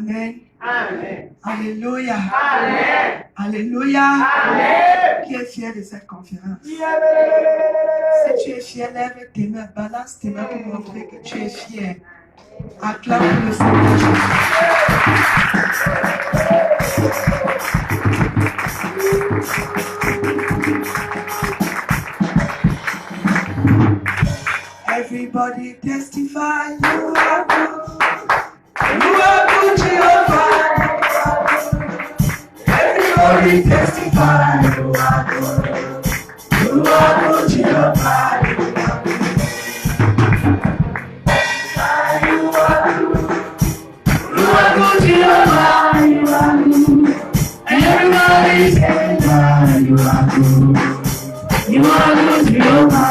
Amen. Amen. Alléluia. Amen. Alléluia. Amen. Qui est fier de cette conférence? Yeah. Si tu es fier, lève tes mains, balance tes mains pour montrer que tu es fier. Acclame le Seigneur Everybody testify, you are good. You are good, Jehovah. Everybody testify, you are good. You are good, Jehovah. You are good. You are good, Jehovah. You are good. Everybody testify, you are good. You are good, Jehovah.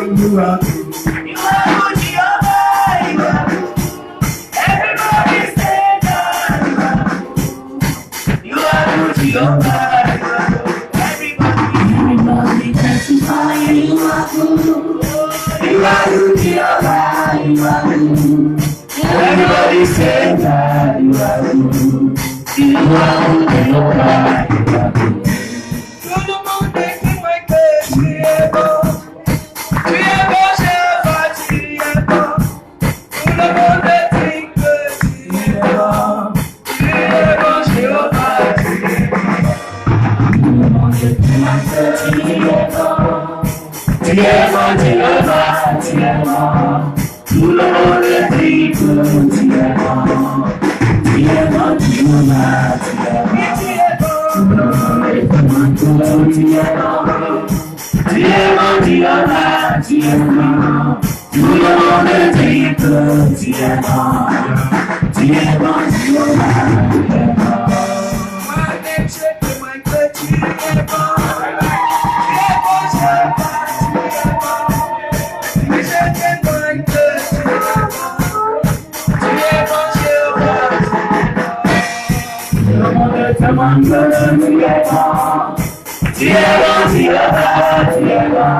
You are good. You are good, Jehovah. You are good. Everybody say that you are good, Jehovah. Everybody testify you are good. You are good, Jehovah. You are good. Everybody say that you are good. You are good, Jehovah. You are good. Tout le monde dit que tu es bon. Tu es bon, Jéhovah, tu es bon. Tout le monde dit que tu es bon. Tu es bon, Jéhovah, tu es bon. Tout le monde dit que tu es bon. Tu es bon, Jéhovah, tu es bon. Tout le monde dit que tu es bon. Tu es bon, Jéhovah, tu es bon. Tout le monde dit que tu es bon. Tu es bon, Jehovah, tu es bon. Tout le monde dit que tu es bon. Tu es bon, Jehovah, tu es bon. Moi, je sais que tu es bon. Tu es bon, Jehovah, tu es bon. Mais je sais que tu es bon. Tu es bon, Jehovah, tu es bon. Tout le monde demande que tu es bon. Tu es bon, Jehovah, tu es bon.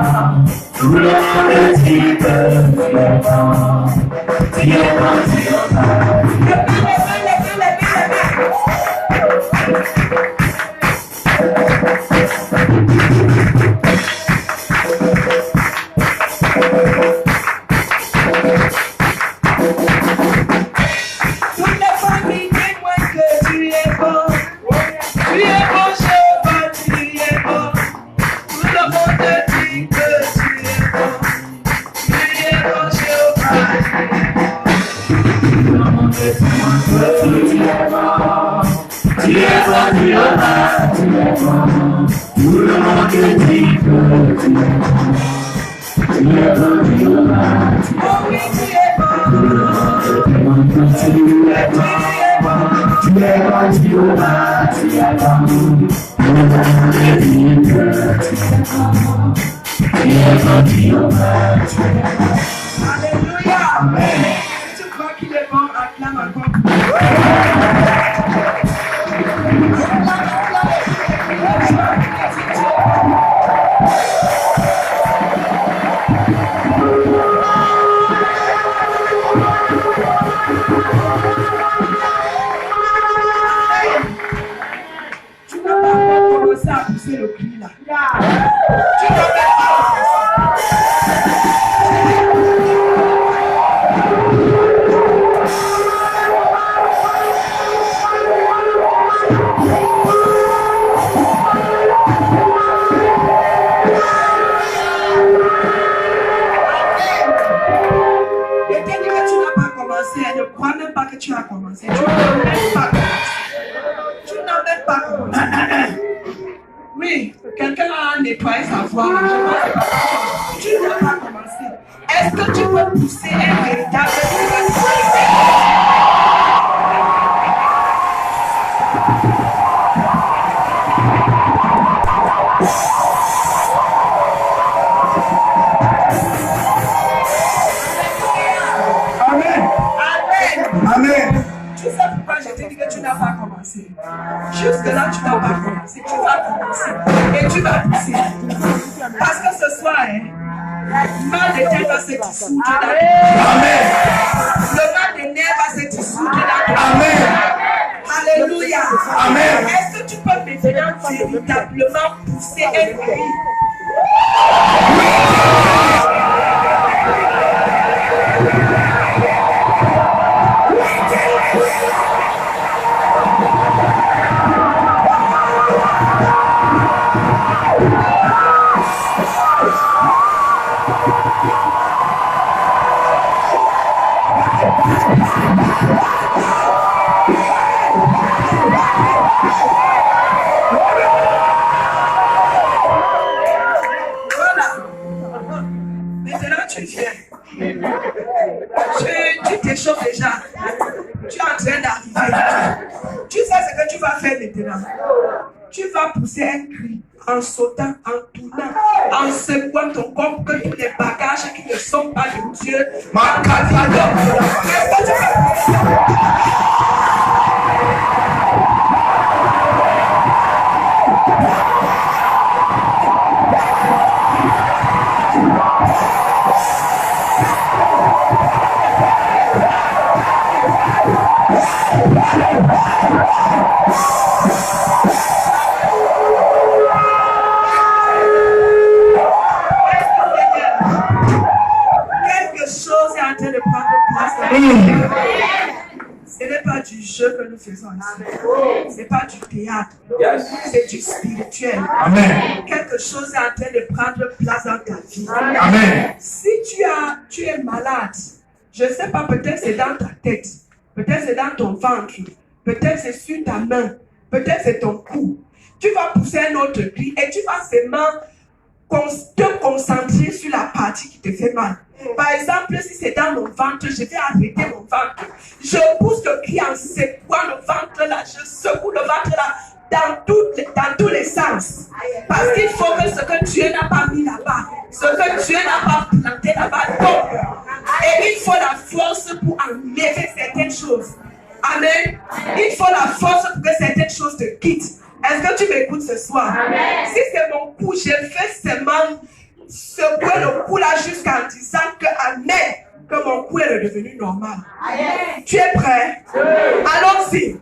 Tout le monde dit que tu es bon. Tu es bon, Jehovah. Toute la famille témoigne que tu es bon. Tu es bon, Jehovah, tu es bon. Tout le monde dit que tu es bon. Tu es bon, Jehovah, tu es bon. Tout le monde témoigne que tu es bon. Tu es bon, Jehovah, tu es bon. Tout le monde dit que tu es bon. Tu es bon, Jehovah, tu es bon. Oh oui, tu es bon. Tout le monde témoigne que tu es bon. Tu es bon, Jehovah, tu es bon. Tout le monde dit que tu es bon. Tu es bon, Jehovah, tu es bon. Alléluia. Amen. Si tu crois qu'il est bon, acclame encore. Tu n'as pas encore commencé à pousser le cri là. Tu n'as pas ne crois même pas que tu as commencé. Tu n'as même pas commencé. Tu n'as même pas commencé. Oui, quelqu'un a nettoyé sa voix. Tu n'as pas commencé. Est-ce que tu peux pousser un véritable Amen. Tu sais pourquoi je te dis que tu n'as pas commencé. Jusque là, tu n'as pas commencé. Tu vas commencer. Et tu vas pousser. Parce que ce soir, mal de tête va se dissoudre dans toi. Amen. Le mal de nerfs va se dissoudre dans toi. Amen. Alléluia. Amen. Est-ce que tu peux maintenant véritablement pousser un cri? Tu t'échauffes déjà. Tu es en train d'arriver. Tu sais ce que tu vas faire maintenant. Tu vas pousser un cri en sautant, en tournant, en secouant ton corps, que tous les bagages qui ne sont pas de Dieu. Qu'est-ce que tu vas quelque chose est en train de prendre place. Ce n'est pas du jeu que nous faisons ici. Ce n'est pas du théâtre. C'est du spirituel. Amen. Quelque chose est en train de prendre place dans ta vie. Amen. Si tu es malade, je ne sais pas, peut-être c'est dans ta tête, peut-être c'est dans ton ventre, peut-être c'est sur ta main, peut-être c'est ton cou. Tu vas pousser un autre cri et tu vas seulement te concentrer sur la partie qui te fait mal. Par exemple, si c'est dans mon ventre, je vais arrêter mon ventre. Je pousse le cri en secouant le ventre là, je secoue le ventre là dans tous les sens. Parce qu'il faut que ce que Dieu n'a pas mis là-bas, ce que Dieu n'a pas planté là-bas tombe. Et il faut la force pour enlever certaines choses. Amen. Il faut la force pour que certaines choses te quittent. Est-ce que tu m'écoutes ce soir? Amen. Si c'est mon cou, je fais seulement secouer le cou là jusqu'en disant que Amen, que mon cou est redevenu normal. Amen. Tu es prêt? Allons-y.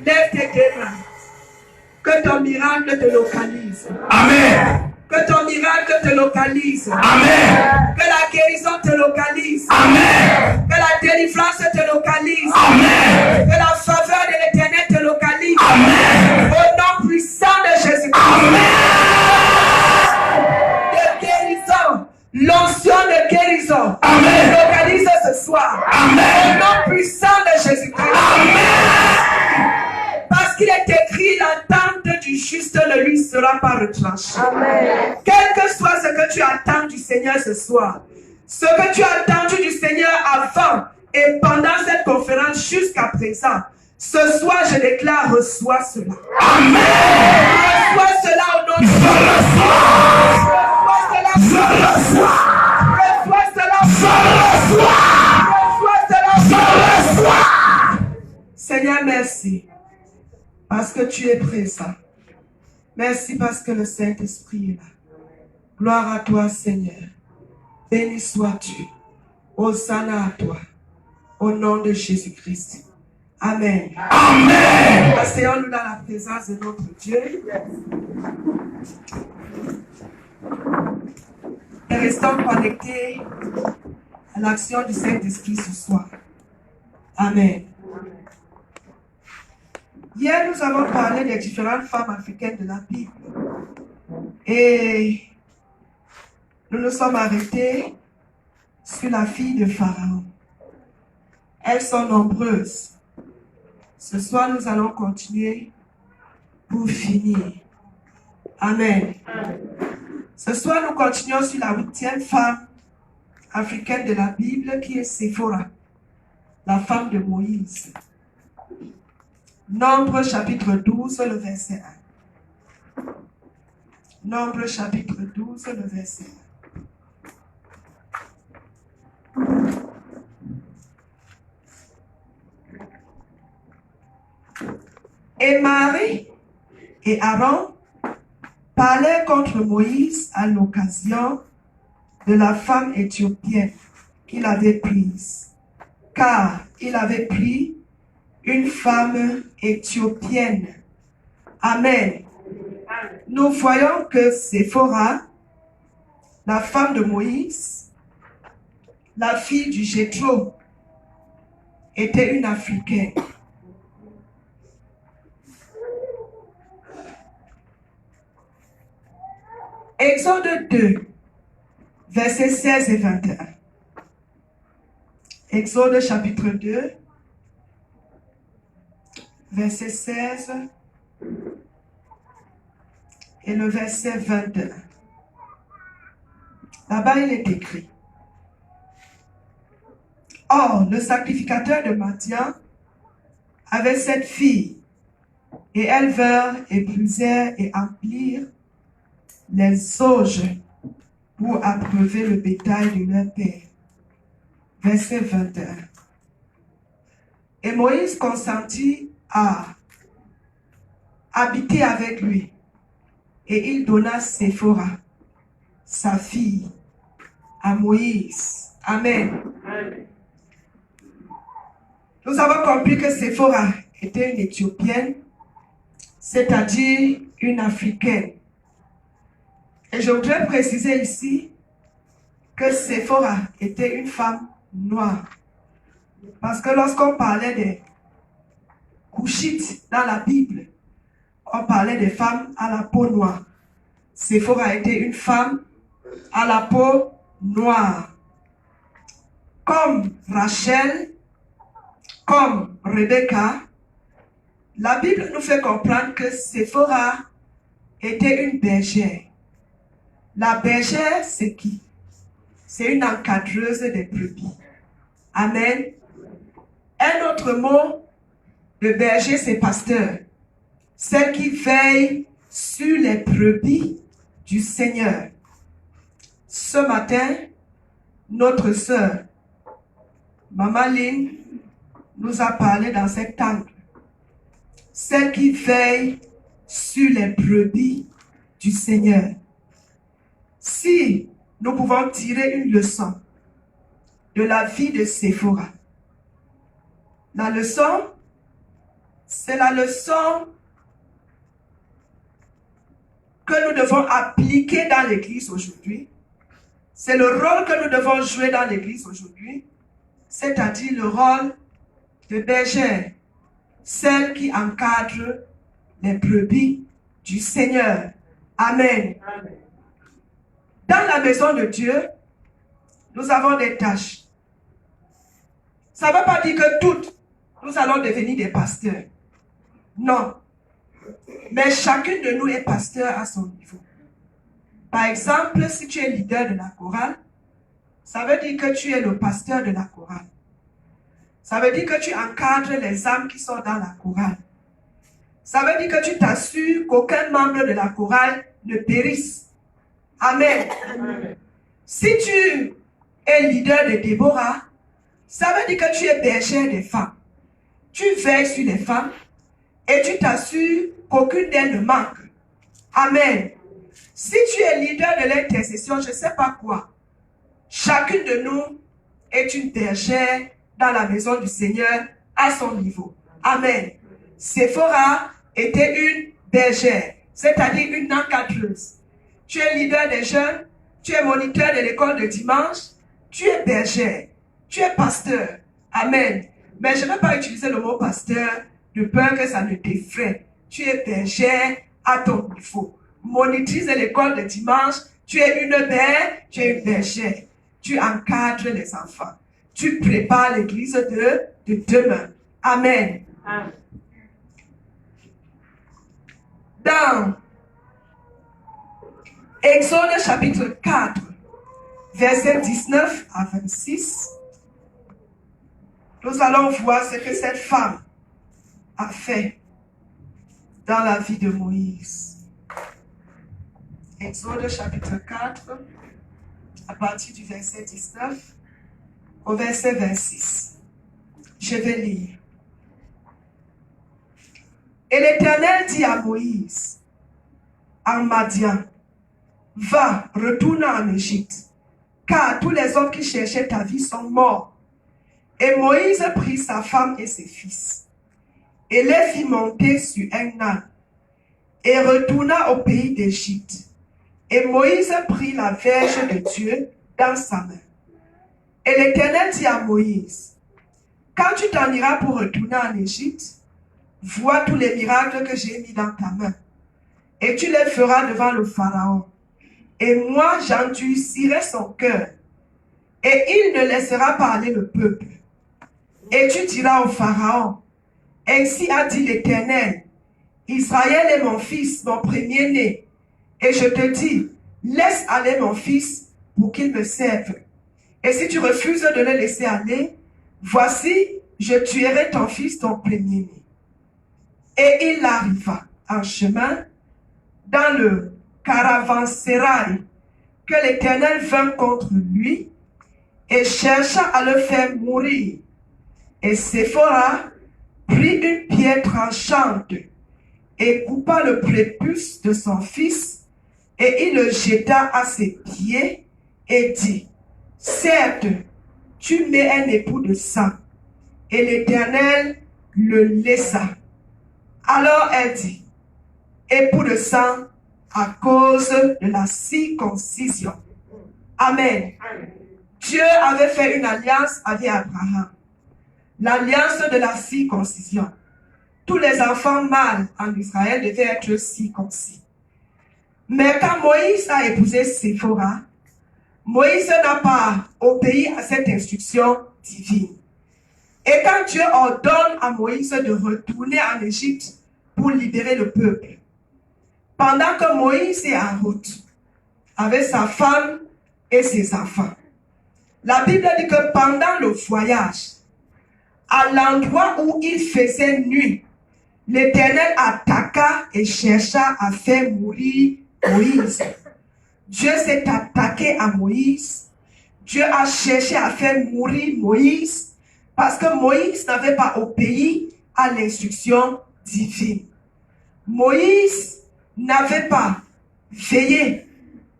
Lève tes deux mains. Que ton miracle te localise. Amen. Que ton miracle te localise. Amen. Que la guérison te localise. Amen. Que la délivrance te localise. Amen. Que la faveur de l'Éternel te localise. Amen. Au nom puissant de Jésus-Christ. Amen. De guérison. L'onction de guérison. Amen. Localise ce soir. Amen. Au nom puissant de Jésus-Christ. Amen. Parce qu'il est écrit, l'attente du juste ne lui sera pas retranchée. Amen. Quel que soit ce que tu attends du Seigneur ce soir, ce que tu as attendu du Seigneur avant et pendant cette conférence jusqu'à présent, ce soir je déclare, reçois cela. Amen. Reçois cela au nom de Jésus. Reçois cela. Reçois cela. Reçois cela. Seigneur, merci. Parce que tu es présent. Merci parce que le Saint-Esprit est là. Gloire à toi, Seigneur. Béni sois-tu. Hosanna à toi. Au nom de Jésus-Christ. Amen. Amen. Asseyons-nous dans la présence de notre Dieu. Et restons connectés à l'action du Saint-Esprit ce soir. Amen. Hier, nous avons parlé des différentes femmes africaines de la Bible. Et nous nous sommes arrêtés sur la fille de Pharaon. Elles sont nombreuses. Ce soir, nous allons continuer pour finir. Amen. Ce soir, nous continuons sur la 8e femme africaine de la Bible qui est Séphora, la femme de Moïse. Nombre chapitre 12, le verset 1. Nombre chapitre 12, le verset 1. Et Marie et Aaron parlaient contre Moïse à l'occasion de la femme éthiopienne qu'il avait prise, car il avait pris une femme éthiopienne. Amen. Nous voyons que Séphora, la femme de Moïse, la fille du Jéthro, était une Africaine. Exode 2, versets 16 et 21. Exode chapitre 2, verset 16 et le verset 21. Là-bas, il est écrit: Or, le sacrificateur de Madian avait 7 filles, et elles vinrent épouser et emplirent les auges pour abreuver le bétail de leur père. Verset 21. Et Moïse consentit à habiter avec lui, et il donna Séphora, sa fille, à Moïse. Amen. Amen. Nous avons compris que Séphora était une Éthiopienne, c'est-à-dire une Africaine. Et je voudrais préciser ici que Séphora était une femme noire. Parce que lorsqu'on parlait des Couchites dans la Bible, on parlait des femmes à la peau noire. Séphora était une femme à la peau noire. Comme Rachel, comme Rebecca, la Bible nous fait comprendre que Séphora était une bergère. La bergère, c'est qui? C'est une encadreuse des brebis. Amen. Un autre mot de berger, c'est pasteur. Celle qui veille sur les brebis du Seigneur. Ce matin, notre sœur, Maman Lynn, nous a parlé dans cet angle. Celle qui veille sur les brebis du Seigneur. Si nous pouvons tirer une leçon de la vie de Séphora, la leçon, c'est la leçon que nous devons appliquer dans l'Église aujourd'hui. C'est le rôle que nous devons jouer dans l'Église aujourd'hui, c'est-à-dire le rôle de bergère, celle qui encadre les brebis du Seigneur. Amen. Amen. Dans la maison de Dieu, nous avons des tâches. Ça ne veut pas dire que toutes, nous allons devenir des pasteurs. Non. Mais chacun de nous est pasteur à son niveau. Par exemple, si tu es leader de la chorale, ça veut dire que tu es le pasteur de la chorale. Ça veut dire que tu encadres les âmes qui sont dans la chorale. Ça veut dire que tu t'assures qu'aucun membre de la chorale ne périsse. Amen. Amen. Si tu es leader de Déborah, ça veut dire que tu es bergère des femmes. Tu veilles sur les femmes et tu t'assures qu'aucune d'elles ne manque. Amen. Si tu es leader de l'intercession, je ne sais pas quoi, chacune de nous est une bergère dans la maison du Seigneur à son niveau. Amen. Séphora était une bergère, c'est-à-dire une encadreuse. Tu es leader des jeunes, tu es moniteur de l'école de dimanche, tu es bergère, tu es pasteur. Amen. Mais je ne vais pas utiliser le mot pasteur de peur que ça ne t'effraie. Tu es bergère à ton niveau. Monitrice de l'école de dimanche, tu es une bergère. Tu encadres les enfants. Tu prépares l'église de demain. Amen. Amen. Dans Exode chapitre 4, versets 19 à 26, nous allons voir ce que cette femme a fait dans la vie de Moïse. Exode chapitre 4, à partir du verset 19 au verset 26. Je vais lire. Et l'Éternel dit à Moïse, en Madian, va, retourne en Égypte, car tous les hommes qui cherchaient ta vie sont morts. Et Moïse prit sa femme et ses fils, et les fit monter sur un âne, et retourna au pays d'Égypte. Et Moïse prit la verge de Dieu dans sa main. Et l'Éternel dit à Moïse, quand tu t'en iras pour retourner en Égypte, vois tous les miracles que j'ai mis dans ta main, et tu les feras devant le Pharaon. Et moi, j'endurcirai son cœur, et il ne laissera pas aller le peuple. Et tu diras au Pharaon, ainsi a dit l'Éternel, Israël est mon fils, mon premier-né. Et je te dis, laisse aller mon fils pour qu'il me serve. Et si tu refuses de le laisser aller, voici, je tuerai ton fils, ton premier-né. Et il arriva en chemin dans le caravansérail que l'Éternel vint contre lui et chercha à le faire mourir. Et Séphora prit une pierre tranchante et coupa le prépuce de son fils et il le jeta à ses pieds et dit, certes, tu mets un époux de sang. Et l'Éternel le laissa. Alors elle dit, époux de sang à cause de la circoncision. Amen. Dieu avait fait une alliance avec Abraham. L'alliance de la circoncision. Tous les enfants mâles en Israël devaient être circoncis. Mais quand Moïse a épousé Séphora, Moïse n'a pas obéi à cette instruction divine. Et quand Dieu ordonne à Moïse de retourner en Égypte pour libérer le peuple, pendant que Moïse est en route avec sa femme et ses enfants, la Bible dit que pendant le voyage, à l'endroit où il faisait nuit, l'Éternel attaqua et chercha à faire mourir Moïse. Dieu s'est attaqué à Moïse. Dieu a cherché à faire mourir Moïse parce que Moïse n'avait pas obéi à l'instruction divine. Moïse n'avait pas veillé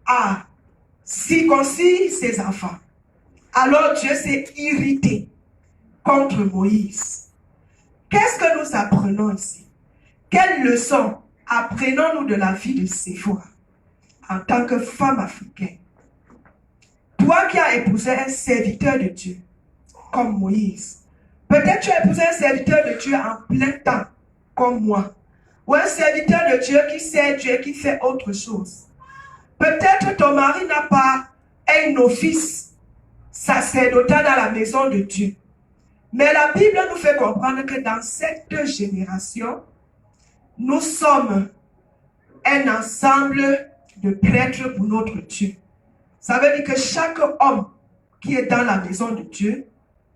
à circoncire ses enfants. Alors Dieu s'est irrité contre Moïse. Qu'est-ce que nous apprenons ici? Quelle leçon apprenons-nous de la vie de Séphora en tant que femme africaine? Toi qui as épousé un serviteur de Dieu, comme Moïse, peut-être tu as épousé un serviteur de Dieu en plein temps, comme moi, ou un serviteur de Dieu qui sert Dieu, qui fait autre chose. Peut-être ton mari n'a pas un office sacerdotal dans la maison de Dieu. Mais la Bible nous fait comprendre que dans cette génération, nous sommes un ensemble de prêtres pour notre Dieu. Ça veut dire que chaque homme qui est dans la maison de Dieu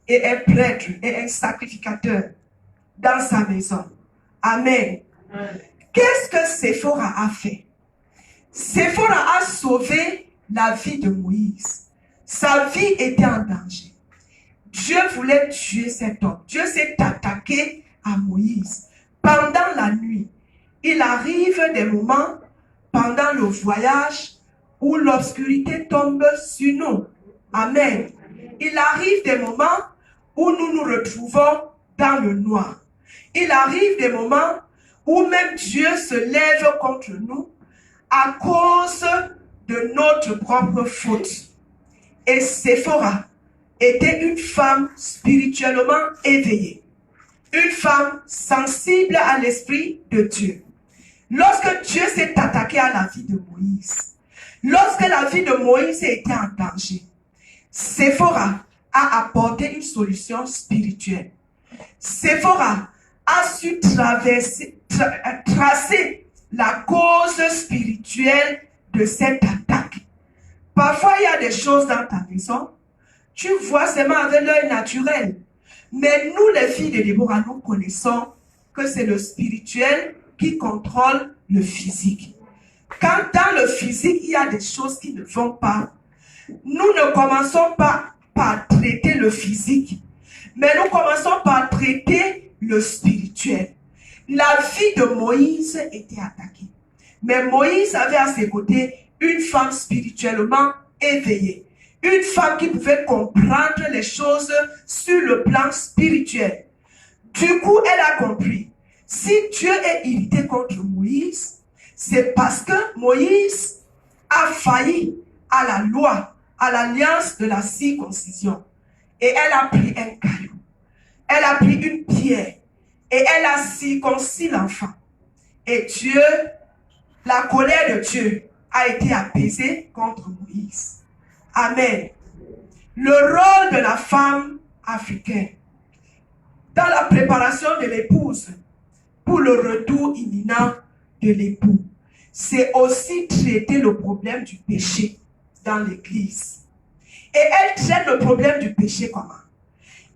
est un prêtre et un sacrificateur dans sa maison. Amen. Qu'est-ce que Séphora a fait? Séphora a sauvé la vie de Moïse. Sa vie était en danger. Dieu voulait tuer cet homme. Dieu s'est attaqué à Moïse. Pendant la nuit, il arrive des moments pendant le voyage où l'obscurité tombe sur nous. Amen. Il arrive des moments où nous nous retrouvons dans le noir. il arrive des moments où même Dieu se lève contre nous à cause de notre propre faute. Et Séphora était une femme spirituellement éveillée, une femme sensible à l'Esprit de Dieu. Lorsque Dieu s'est attaqué à la vie de Moïse, lorsque la vie de Moïse était en danger, Séphora a apporté une solution spirituelle. Séphora a su tracer la cause spirituelle de cette attaque. Parfois, il y a des choses dans ta maison, tu vois seulement avec l'œil naturel. Mais nous, les filles de Déborah, nous connaissons que c'est le spirituel qui contrôle le physique. Quand dans le physique, il y a des choses qui ne vont pas, nous ne commençons pas par traiter le physique, mais nous commençons par traiter le spirituel. La vie de Moïse était attaquée. Mais Moïse avait à ses côtés une femme spirituellement éveillée. Une femme qui pouvait comprendre les choses sur le plan spirituel. Du coup, elle a compris. Si Dieu est irrité contre Moïse, c'est parce que Moïse a failli à la loi, à l'alliance de la circoncision. Et elle a pris un caillou. Elle a pris une pierre. Et elle a circoncis l'enfant. Et Dieu, la colère de Dieu a été apaisée contre Moïse. Amen. Le rôle de la femme africaine dans la préparation de l'épouse pour le retour imminent de l'époux, c'est aussi traiter le problème du péché dans l'église. Et elle traite le problème du péché comment?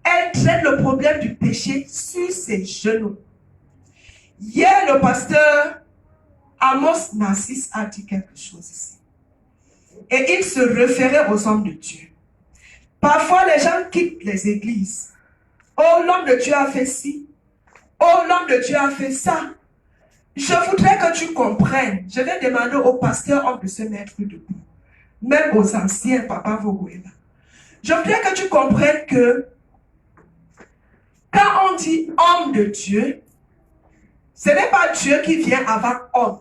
Elle traite le problème du péché sur ses genoux. Hier, le pasteur Amos Narcisse a dit quelque chose ici. Et il se référait aux hommes de Dieu. Parfois, les gens quittent les églises. Oh, l'homme de Dieu a fait ci. Oh, l'homme de Dieu a fait ça. Je voudrais que tu comprennes. Je vais demander au pasteur homme de se mettre debout. Même aux anciens, Papa Voguela. Je voudrais que tu comprennes que quand on dit homme de Dieu, ce n'est pas Dieu qui vient avant homme.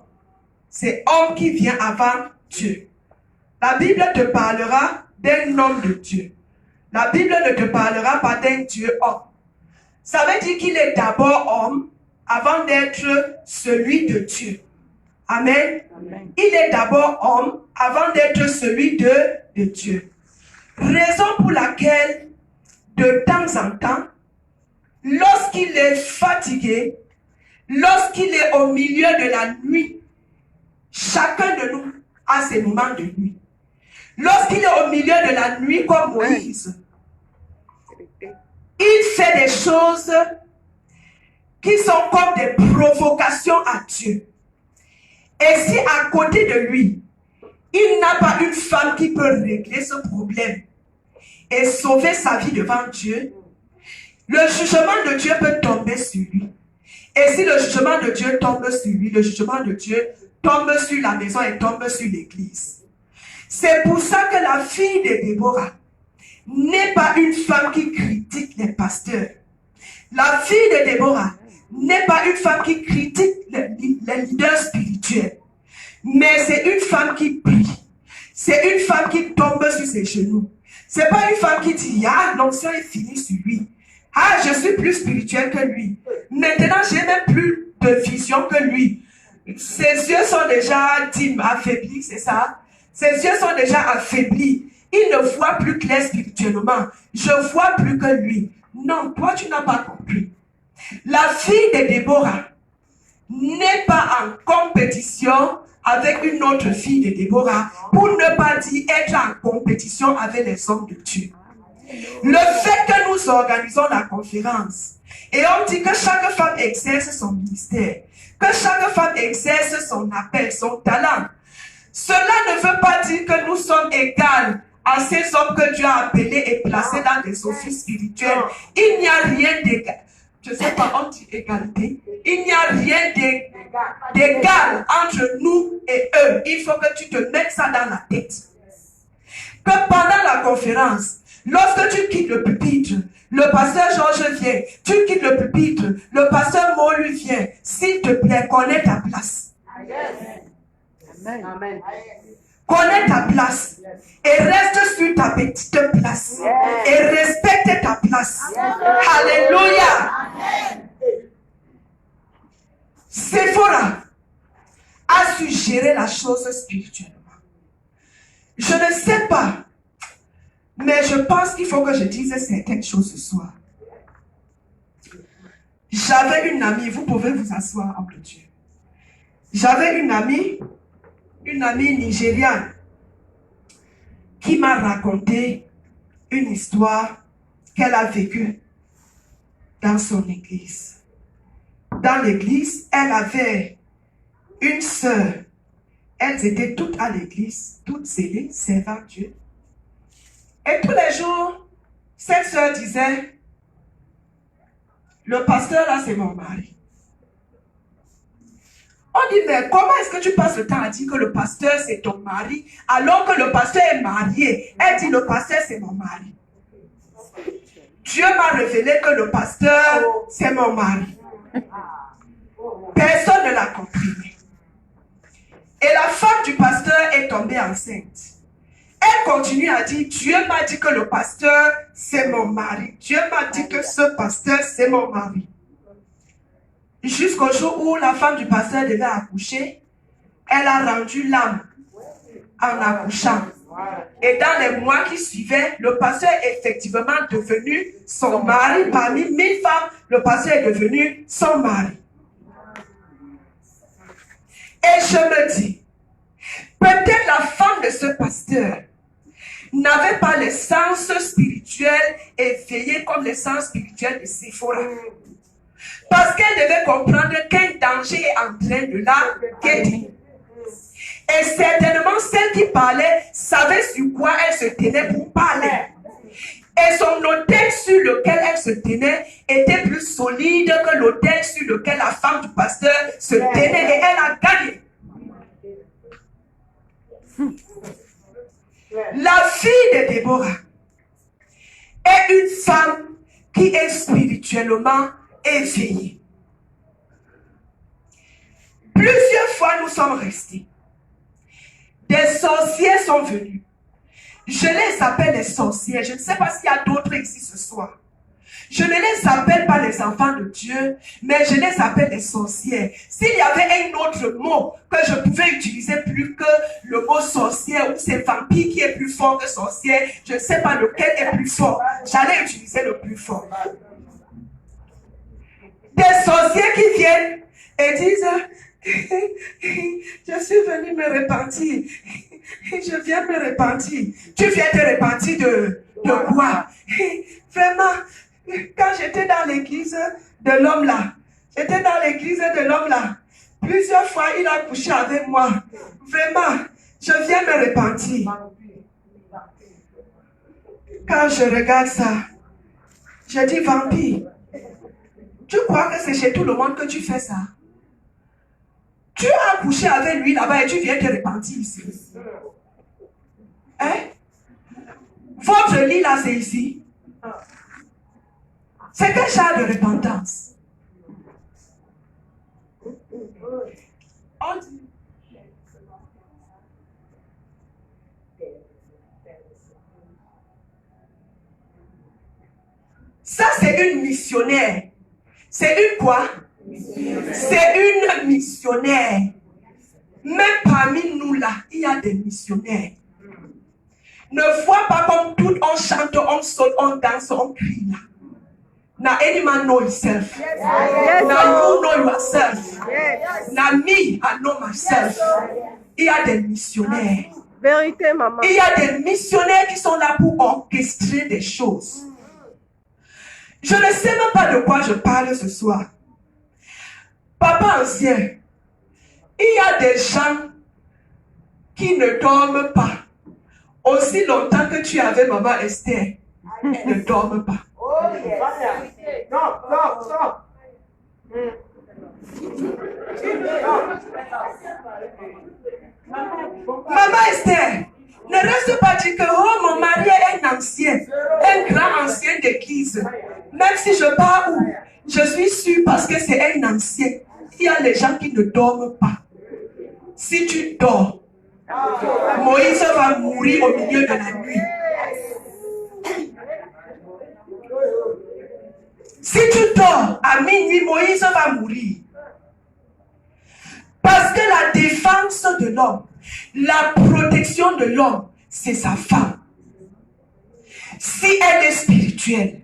C'est homme qui vient avant Dieu. La Bible te parlera d'un homme de Dieu. La Bible ne te parlera pas d'un Dieu homme. Ça veut dire qu'il est d'abord homme avant d'être celui de Dieu. Amen. Amen. Il est d'abord homme avant d'être celui de Dieu. Raison pour laquelle, de temps en temps, lorsqu'il est fatigué, lorsqu'il est au milieu de la nuit, chacun de nous a ses moments de nuit. Lorsqu'il est au milieu de la nuit comme Moïse, il fait des choses qui sont comme des provocations à Dieu. Et si à côté de lui, il n'a pas une femme qui peut régler ce problème et sauver sa vie devant Dieu, le jugement de Dieu peut tomber sur lui. Et si le jugement de Dieu tombe sur lui, le jugement de Dieu tombe sur la maison et tombe sur l'église. C'est pour ça que la fille de Déborah n'est pas une femme qui critique les pasteurs. La fille de Déborah n'est pas une femme qui critique les leaders spirituels. Mais c'est une femme qui prie. C'est une femme qui tombe sur ses genoux. C'est pas une femme qui dit, ah, l'onction est finie sur lui. Ah, je suis plus spirituel que lui. Maintenant, j'ai même plus de vision que lui. Ses yeux sont déjà affaiblis, c'est ça? Ses yeux sont déjà affaiblis. Il ne voit plus clair spirituellement. Je vois plus que lui. Non, toi, tu n'as pas compris. La fille de Déborah n'est pas en compétition avec une autre fille de Déborah, pour ne pas dire être en compétition avec les hommes de Dieu. Le fait que nous organisons la conférence et on dit que chaque femme exerce son ministère, que chaque femme exerce son appel, son talent, cela ne veut pas dire que nous sommes égales à ces hommes que Dieu a appelés et placés dans des offices spirituels. Il n'y a rien d'égal. Je ne sais pas, on dit égalité. Il n'y a rien d'égal entre nous et eux. Il faut que tu te mettes ça dans la tête. Que pendant la conférence, lorsque tu quittes le pupitre, le pasteur Georges vient, tu quittes le pupitre, le pasteur c'est connaître ta place. Amen. Connais ta place et reste sur ta petite place et respecte ta place. Alléluia. Séphora a su gérer la chose spirituellement. Je ne sais pas, mais je pense qu'il faut que je dise certaines choses ce soir. J'avais une amie, vous pouvez vous asseoir, homme de Dieu. J'avais une amie nigériane qui m'a raconté une histoire qu'elle a vécue dans son église. Dans l'église, elle avait une sœur. Elles étaient toutes à l'église, toutes zélées, servant Dieu. Et tous les jours, cette sœur disait, le pasteur là, c'est mon mari. On dit, mais comment est-ce que tu passes le temps à dire que le pasteur c'est ton mari alors que le pasteur est marié? Elle dit, le pasteur c'est mon mari. Dieu m'a révélé que le pasteur c'est mon mari. Personne ne l'a compris. Et la femme du pasteur est tombée enceinte. Elle continue à dire, Dieu m'a dit que le pasteur c'est mon mari. Dieu m'a dit que ce pasteur c'est mon mari. Jusqu'au jour où la femme du pasteur devait accoucher, elle a rendu l'âme en accouchant. Et dans les mois qui suivaient, le pasteur est effectivement devenu son mari. Parmi 1000 femmes, le pasteur est devenu son mari. Et je me dis, peut-être la femme de ce pasteur n'avait pas le sens spirituel éveillé comme le sens spirituel de Séphora. Parce qu'elle devait comprendre qu'un danger est en train de la guetter. Et certainement, celle qui parlait savait sur quoi elle se tenait pour parler. Et son autel sur lequel elle se tenait était plus solide que l'autel sur lequel la femme du pasteur se tenait. Et elle a gagné. La fille de Déborah est une femme qui est spirituellement éveillée. Plusieurs fois, nous sommes restés. Des sorciers sont venus. Je les appelle les sorciers. Je ne sais pas s'il y a d'autres ici ce soir. Je ne les appelle pas les enfants de Dieu, mais je les appelle les sorcières. S'il y avait un autre mot que je pouvais utiliser plus que le mot sorcière ou c'est vampire qui est plus fort que sorcière, je ne sais pas lequel est plus fort. J'allais utiliser le plus fort. Des sorciers qui viennent et disent, je suis venu me repentir. Je viens me repentir. Tu viens te repentir de quoi? Vraiment, quand j'étais dans l'église de l'homme là, plusieurs fois il a couché avec moi. Vraiment, je viens me repentir. Quand je regarde ça, je dis, vampire, tu crois que c'est chez tout le monde que tu fais ça? Tu as couché avec lui là-bas et tu viens te repentir ici. Hein? Votre lit là, c'est ici. C'est quel genre de repentance? Ça, c'est une missionnaire. C'est une quoi? C'est une missionnaire. Même parmi nous là, il y a des missionnaires. Ne vois pas comme tout on chante, on saute, on danse, on crie là. Now any man know himself. Yes. Now you know yourself. Yes. Now me, I know myself. Il y a des missionnaires. Vérité, maman. Il y a des missionnaires qui sont là pour orchestrer des choses. Je ne sais même pas de quoi je parle ce soir. Papa ancien, il y a des gens qui ne dorment pas. Aussi longtemps que tu avais maman Esther, ils ne dorment pas. Maman Esther, ne reste pas dire que oh, mon mari est un ancien, un grand ancien d'église. Même si je pars où, je suis sûre parce que c'est un ancien. il y a les gens qui ne dorment pas. Si tu dors, Moïse va mourir au milieu de la nuit. Si tu dors à minuit, Moïse va mourir. Parce que la défense de l'homme, la protection de l'homme, c'est sa femme. Si elle est spirituelle,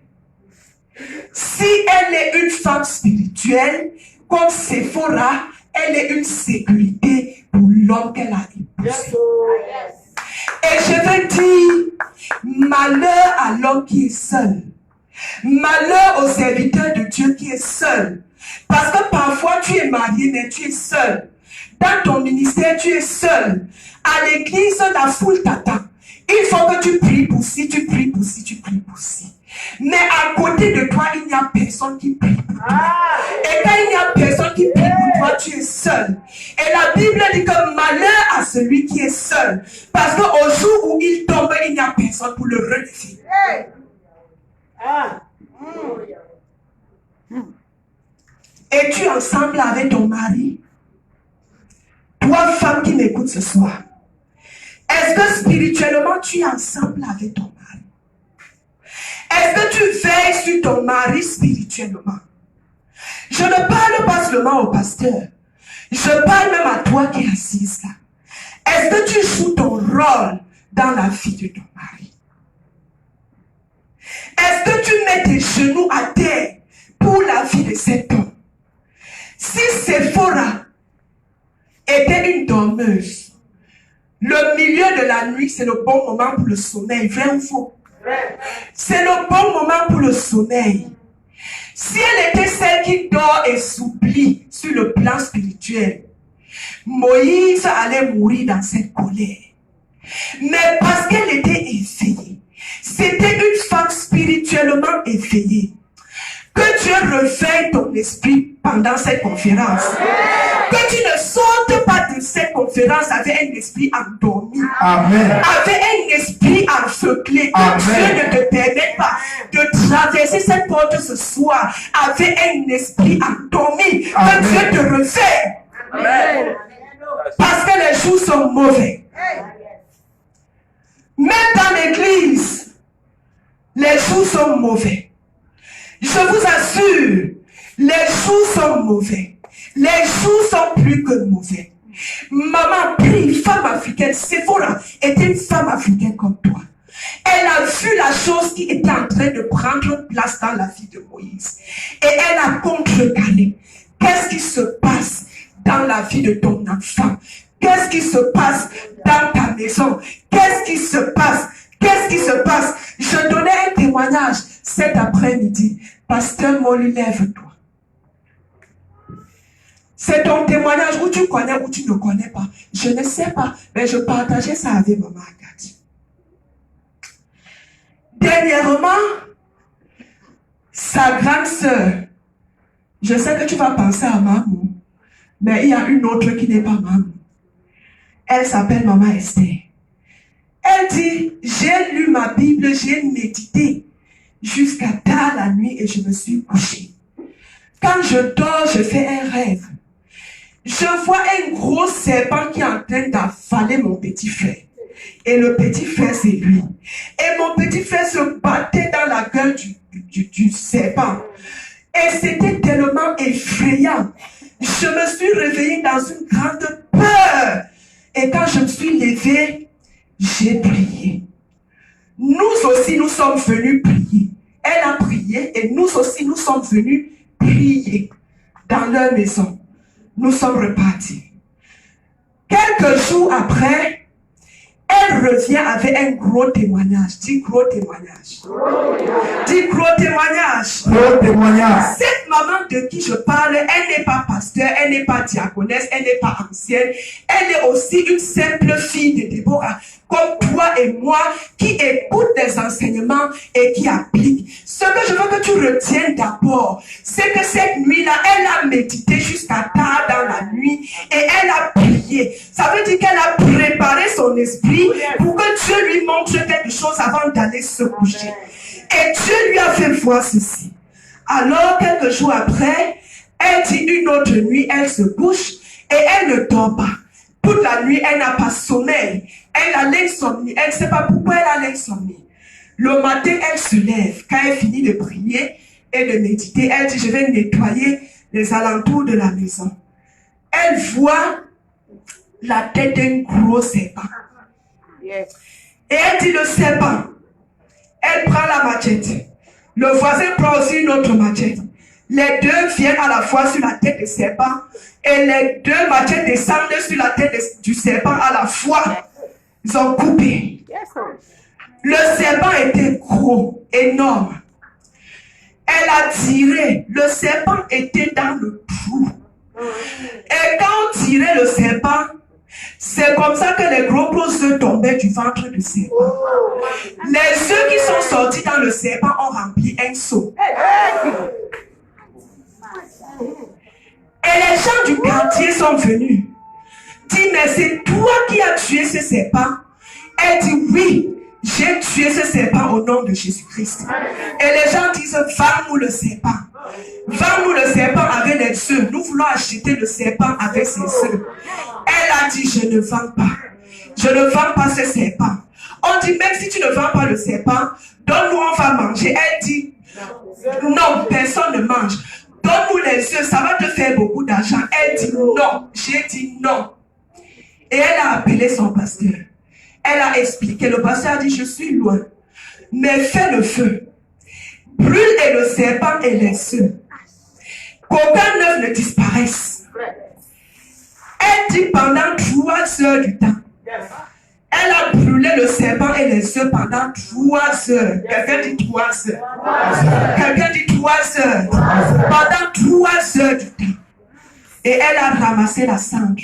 si elle est une femme spirituelle, comme Séphora, elle est une sécurité pour l'homme qu'elle a épousé. Et je veux dire, malheur à l'homme qui est seul. Malheur au serviteur de Dieu qui est seul. Parce que parfois tu es marié, mais tu es seul. Dans ton ministère, tu es seul. À l'église, la foule t'attend. Il faut que tu pries pour ci, tu pries pour ci, tu pries pour ci. Mais à côté de toi, il n'y a personne qui prie pour toi. Et quand il n'y a personne qui prie pour toi, tu es seul. Et la Bible dit que malheur à celui qui est seul. Parce qu'au jour où il tombe, il n'y a personne pour le relever. Es-tu ensemble avec ton mari? Toi, femme qui m'écoute ce soir, est-ce que spirituellement tu es ensemble avec ton mari? Est-ce que tu veilles sur ton mari spirituellement? Je ne parle pas seulement au pasteur. Je parle même à toi qui es assise là. Est-ce que tu joues ton rôle dans la vie de ton mari? Est-ce que tu mets tes genoux à terre pour la vie de cet homme? Si Séphora était une dormeuse, le milieu de la nuit, c'est le bon moment pour le sommeil. Vrai ou faux? C'est le bon moment pour le sommeil. Si elle était celle qui dort et s'oublie sur le plan spirituel, Moïse allait mourir dans cette colère. Mais parce qu'elle était éveillée, c'était une femme spirituellement éveillée, que Dieu réveille ton esprit pendant cette conférence. Que tu ne sortes pas de cette conférence avec un esprit endormi. Amen. Avec un esprit aveuglé. Que Dieu ne te permette pas de traverser cette porte ce soir avec un esprit endormi. Que Dieu te réveille. Amen. Parce que les jours sont mauvais. Même dans l'église, les jours sont mauvais. Je vous assure, les jours sont mauvais. Les jours sont plus que mauvais. Maman prie, femme africaine. Séphora était une femme africaine comme toi. Elle a vu la chose qui était en train de prendre place dans la vie de Moïse. Et elle a contrecarré. Qu'est-ce qui se passe dans la vie de ton enfant? Qu'est-ce qui se passe dans ta maison? Qu'est-ce qui se passe? Qu'est-ce qui se passe? Je donnais un témoignage cet après-midi. Pasteur Molly, lève-toi. C'est ton témoignage où tu connais ou tu ne connais pas. Je ne sais pas, mais je partageais ça avec maman Agathe. Dernièrement, sa grande sœur, je sais que tu vas penser à maman, mais il y a une autre qui n'est pas maman. Elle s'appelle maman Esther. Elle dit, j'ai lu ma Bible, j'ai médité jusqu'à tard la nuit et je me suis couchée. Quand je dors, je fais un rêve. Je vois un gros serpent qui est en train d'avaler mon petit frère. Et le petit frère, c'est lui. Et mon petit frère se battait dans la gueule du serpent. Et c'était tellement effrayant. Je me suis réveillée dans une grande peur. Et quand je me suis levée, j'ai prié. Nous aussi, nous sommes venus prier. Elle a prié et nous aussi, nous sommes venus prier dans leur maison. Nous sommes repartis. Quelques jours après, elle revient avec un gros témoignage. Dis gros témoignage. Dis gros témoignage. Gros témoignage. Cette maman de qui je parle, elle n'est pas pasteur, elle n'est pas diaconesse, elle n'est pas ancienne. Elle est aussi une simple fille de Déborah, comme toi et moi, qui écoute des enseignements et qui applique. Ce que je veux que tu retiennes d'abord, c'est que cette nuit-là, elle a médité jusqu'à tard dans la nuit et elle a prié. Ça veut dire qu'elle a préparé son esprit pour que Dieu lui montre quelque chose avant d'aller se coucher. Et Dieu lui a fait voir ceci. Alors, quelques jours après, Elle dit une autre nuit, elle se couche et elle ne dort pas. Toute la nuit, elle n'a pas sommeil. Elle a l'insomnie. Elle ne sait pas pourquoi elle a l'insomnie. Le matin, elle se lève. Quand elle finit de prier et de méditer, elle dit, je vais nettoyer les alentours de la maison. Elle voit la tête d'un gros serpent. Et elle dit, le serpent. Elle prend la machette. Le voisin prend aussi une autre machette. Les deux viennent à la fois sur la tête du serpent et les deux machettes descendent sur la tête du serpent à la fois. Ils ont coupé. Le serpent était gros, énorme. Elle a tiré. Le serpent était dans le trou. Et quand on tirait le serpent, c'est comme ça que les gros œufs tombaient du ventre du serpent. Les œufs qui sont sortis dans le serpent ont rempli un seau. Et les gens du quartier sont venus. Dit, mais c'est toi qui as tué ce serpent? Elle dit, oui, j'ai tué ce serpent au nom de Jésus-Christ. Et les gens disent, vends-nous le serpent. Vends-nous le serpent avec les œufs. Nous voulons acheter le serpent avec ses œufs. Elle a dit, je ne vends pas. Je ne vends pas ce serpent. On dit, même si tu ne vends pas le serpent, donne-nous, on va manger. Elle dit, non, personne ne mange. Donne-nous les œufs, ça va te faire beaucoup d'argent. Elle dit non. J'ai dit non. Et elle a appelé son pasteur. Elle a expliqué. Le pasteur a dit, je suis loin. Mais fais le feu. Brûle et le serpent et les œufs. Qu'aucun œuf ne disparaisse. Elle dit pendant 3 heures du temps. Elle a brûlé le serpent et les œufs pendant 3 heures. Quelqu'un dit 3 heures. Quelqu'un dit 3 heures. Pendant 3 heures du temps. Et elle a ramassé la cendre.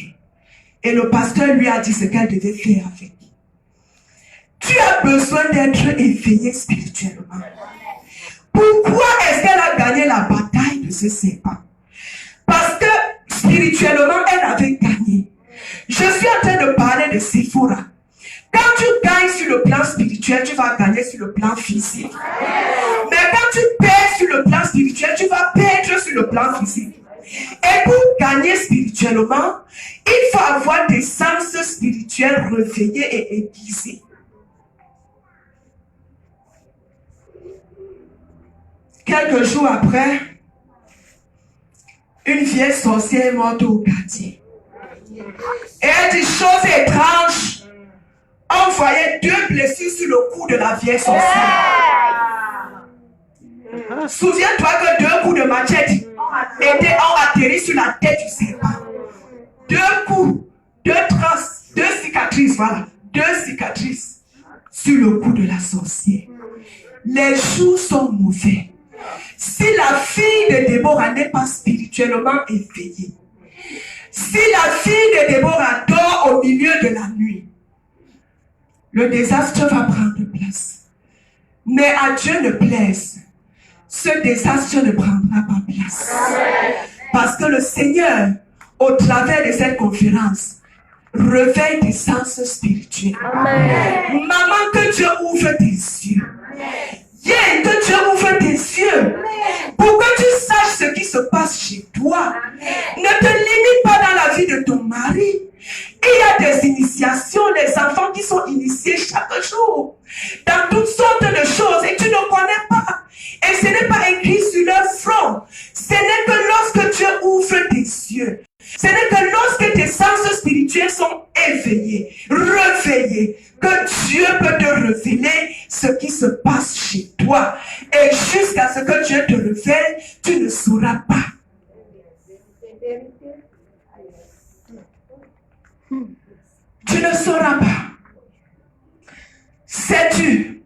Et le pasteur lui a dit ce qu'elle devait faire avec. Tu as besoin d'être éveillé spirituellement. Pourquoi est-ce qu'elle a gagné la bataille de ce serpent? Parce que spirituellement, elle avait gagné. Je suis en train de parler de Séphora. Quand tu gagnes sur le plan spirituel, tu vas gagner sur le plan physique. Mais quand tu perds sur le plan spirituel, tu vas perdre sur le plan physique. Et pour gagner spirituellement, il faut avoir des sens spirituels réveillés et aiguisés. Quelques jours après, une vieille sorcière est morte au quartier. Et elle dit, chose étrange, on voyait 2 blessures sur le cou de la vieille sorcière. Souviens-toi que 2 coups de machette ont atterri sur la tête du serpent. 2 coups, 2 traces, 2 cicatrices, voilà. 2 cicatrices sur le cou de la sorcière. Les jours sont mauvais. Si la fille de Déborah n'est pas spirituellement éveillée, si la fille de Déborah dort au milieu de la nuit, le désastre va prendre place. Mais à Dieu ne plaise, ce désastre ne prendra pas place. Parce que le Seigneur, au travers de cette conférence, réveille tes sens spirituels. Amen. Maman, que Dieu ouvre tes yeux. Yeah, que Dieu ouvre tes yeux pour que tu saches ce qui se passe chez toi. Ne te limite pas dans la vie de ton mari. Il y a des initiations, des enfants qui sont initiés chaque jour dans toutes sortes de choses et tu ne connais pas. Et ce n'est pas écrit sur leur front. Ce n'est que lorsque Dieu ouvre tes yeux. Ce n'est que lorsque tes sens spirituels sont éveillés, réveillés, que Dieu peut te révéler ce qui se passe chez toi. Et jusqu'à ce que Dieu te révèle, tu ne sauras pas. Tu ne sauras pas. Sais-tu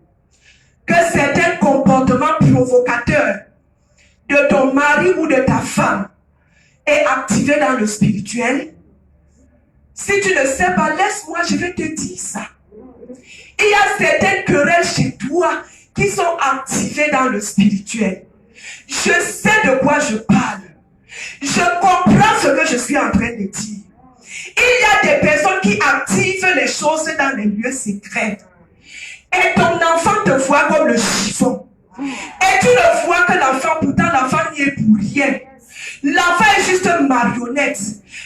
que certains comportements provocateurs de ton mari ou de ta femme est activé dans le spirituel? Si tu ne sais pas, laisse-moi, je vais te dire ça. Il y a certaines querelles chez toi qui sont activées dans le spirituel. Je sais de quoi je parle. Je comprends ce que je suis en train de dire. Il y a des personnes qui activent les choses dans les lieux secrets. Et ton enfant te voit comme le chiffon. Et tu le vois que l'enfant, pourtant l'enfant n'y est pour rien. L'enfant est juste une marionnette.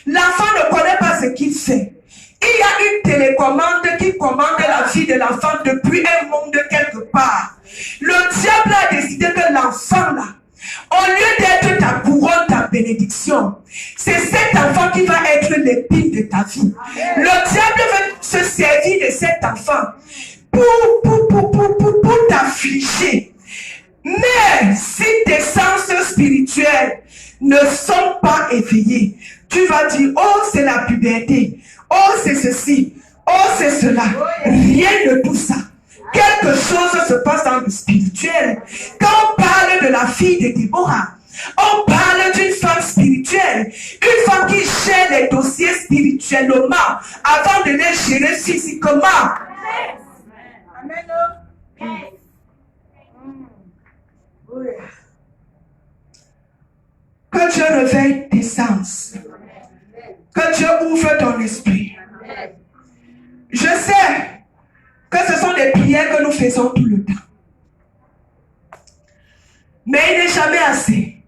L'enfant ne connaît pas ce qu'il fait. Il y a une télécommande qui commande la vie de l'enfant depuis un monde quelque part. Le diable a décidé que l'enfant là, au lieu d'être ta couronne, ta bénédiction, c'est cet enfant qui va être l'épine de ta vie. Le diable veut se servir de cet enfant pour t'affliger. Mais si tes sens spirituels ne sont pas éveillés, tu vas dire, oh c'est la puberté, oh c'est ceci, oh c'est cela. Rien de tout ça. Quelque chose se passe dans le spirituel. Quand on parle de la fille de Déborah, on parle d'une femme spirituelle, une femme qui gère les dossiers spirituellement avant de les gérer physiquement. Amen. Que Dieu réveille tes sens. Que Dieu ouvre ton esprit. Je sais que ce sont des prières que nous faisons tout le temps. Mais il n'est jamais assez.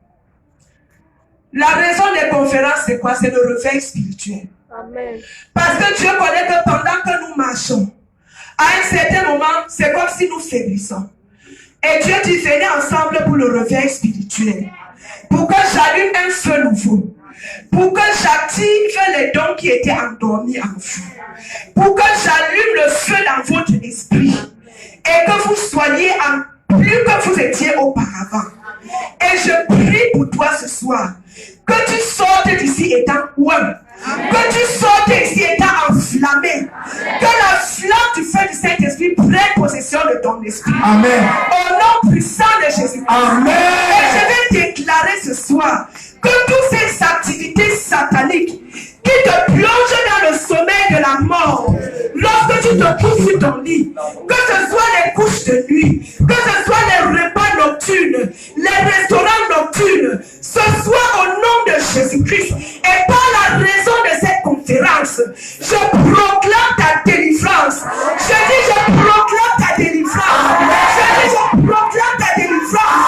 La raison des conférences, c'est quoi? C'est le réveil spirituel. Amen. Parce que Dieu connaît que pendant que nous marchons, à un certain moment, c'est comme si nous faiblissons. Et Dieu dit, venez ensemble pour le réveil spirituel. Pour que j'allume un feu nouveau. Pour que j'active les dons qui étaient endormis en vous. Pour que j'allume le feu dans votre esprit. Et que vous soyez en plus que vous étiez auparavant. Et je prie pour toi ce soir. Que tu sortes d'ici étant ouin. Que tu sortes d'ici étant enflammé. Que la flamme du feu du Saint-Esprit prenne possession de ton esprit. Amen. Au nom puissant de Jésus. Amen. Et je vais déclarer ce soir que toutes ces activités sataniques qui te plongent dans le sommeil de la mort, lorsque tu te couches sur ton lit, que ce soit les couches de nuit, que ce soit les repas nocturnes, les restaurants nocturnes, ce soit au nom de Jésus-Christ et par la raison de cette conférence, je proclame ta délivrance. Je dis, je proclame ta délivrance. Je dis, je proclame ta délivrance.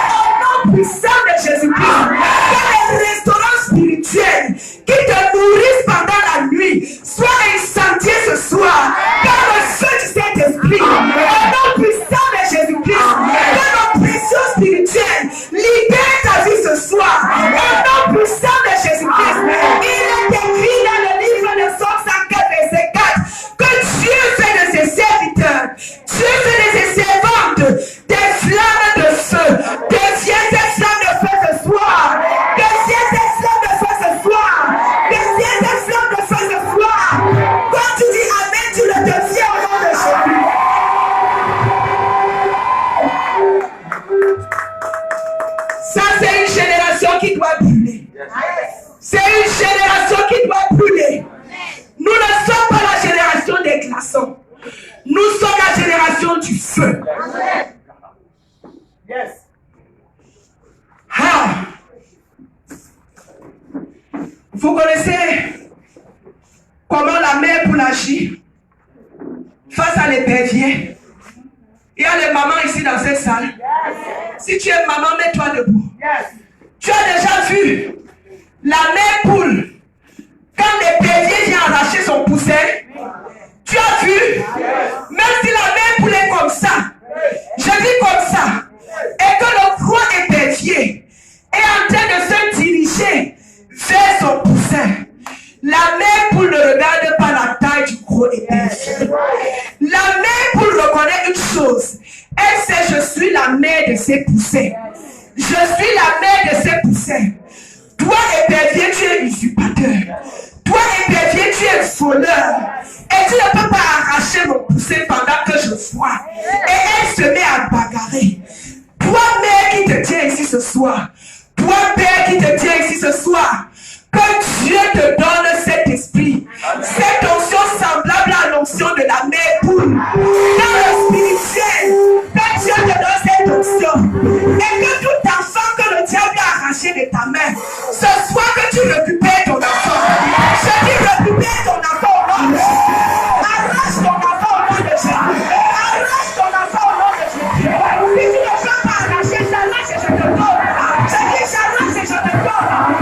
Au nom puissant de Jésus-Christ, que les restaurants spirituels qui te nourrissent pendant la nuit soient incendiés ce soir par le feu du Saint-Esprit. Au nom puissant de Jésus-Christ, que l'oppression spirituelle libère ta vie ce soir. Au nom puissant de Jésus-Christ, il est écrit dans le livre de Somme 104, verset 4, que Dieu fait de ses serviteurs, Dieu fait de ses servantes des flammes de feu. Deviens des flammes de feu ce soir. Deviens des flammes de feu ce soir. Deviens des flammes de feu ce soir. Quand tu dis Amen, tu le deviens au nom de Jésus. Ça, c'est une génération qui doit brûler. C'est une génération qui doit brûler. Nous ne sommes pas la génération des glaçons. Nous sommes la génération du feu. Yes. Ah. Vous connaissez comment la mère pour agir face à l'épervier. Il y a les mamans ici dans cette salle. Si tu es maman, mets-toi debout. Tu as déjà vu la mère poule quand l'épervier vient arracher son poussin. Tu as vu? Même si la mère poule est comme ça, je dis comme ça, et que le gros épervier est en train de se diriger vers son poussin, la mère poule ne regarde pas la taille du gros épervier. La mère poule reconnaît une chose. Elle sait, je suis la mère de ses poussins. Je suis la mère de ses poussins. Toi, épervier, tu es usurpateur. Toi, épervier, tu es voleur. Et tu ne peux pas arracher mon poussin pendant que je vois. Et elle se met à bagarrer. Toi, mère qui te tient ici ce soir. Toi, père qui te tient ici ce soir. Que Dieu te donne cet esprit. Cette onction semblable à l'onction de la mère poule. Dans le spirituel. Que Dieu te donne cette onction. Et que tout enfant que le diable a arraché de ta main, ce soit que tu récupères ton enfant. Je dis récupère ton enfant au nom de Jésus. Arrache ton enfant au nom de Jésus. Arrache ton enfant au nom de Jésus. Si tu ne peux pas arracher, j'arrache et je te donne. Je dis j'arrache et je te donne.